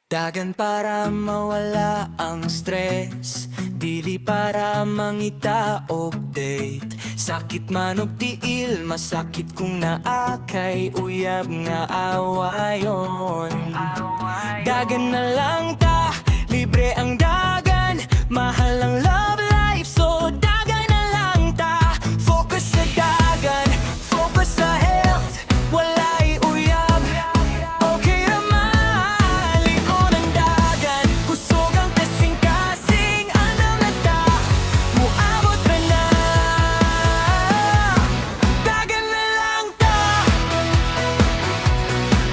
Dagan para mawala ang stress, dili para mangita og date. Sakit man og tiil, masakit kung naa kay uyab nga awayon. Dagan na lang ta, libre ang dagan, mahal ang love life, so dagan na lang ta. Focus sa dagan, focus sa health, walay uyab. Okay raman, liko ng dagan, kusog ang kasing-kasing, anam na ta, muabot ra na. Dagan na lang ta,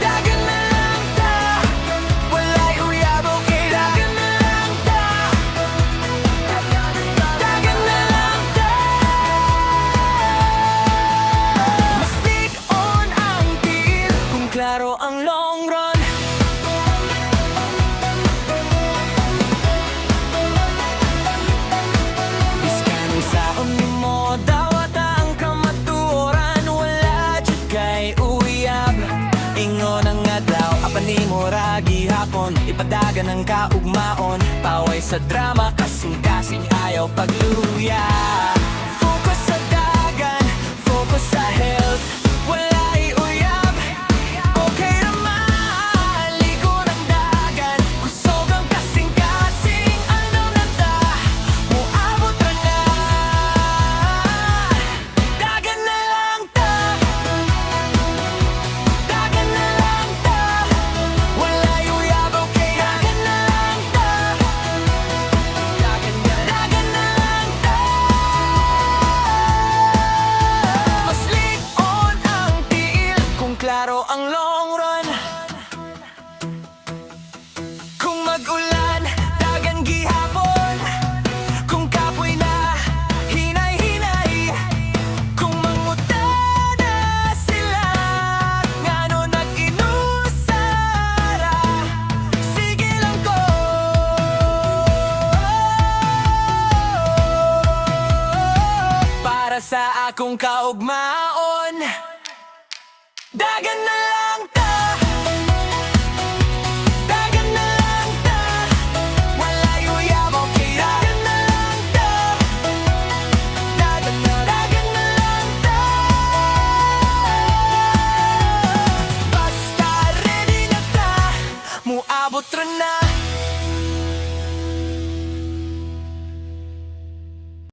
dagan na lang ta, walay uyab. Okay, dagan na lang ta, dagan na lang ta. Mas big on ang tiil, kung klaro ang long run. Iskan sa mo, dawat ang kamatuoran, wala jud kay uyab. Ingon ang adlaw, apan ni mo ra gihapon, ipadagan ang kaugmaon, paway sa drama, kasing-kasing ayaw pagluya. Focus sa dagan, focus sa health, walay uyab. Okay raman, liko ng dagan, kusog ang kasing-kasing, anam na ta, muabot ra na. Dagan na lang ta, dagan na lang ta, walay uyab. Okay, dagan na lang ta, dagan na lang ta. Mas lig-on ang tiil, kung klaro ang long run. Kung mag-ulan, dagan gihapon. Kung kapoy na, hinay-hinay. Kung mangutan na sila, ngano nag-inusara, sige lang ko. Para sa akong kaugmaon, dagan na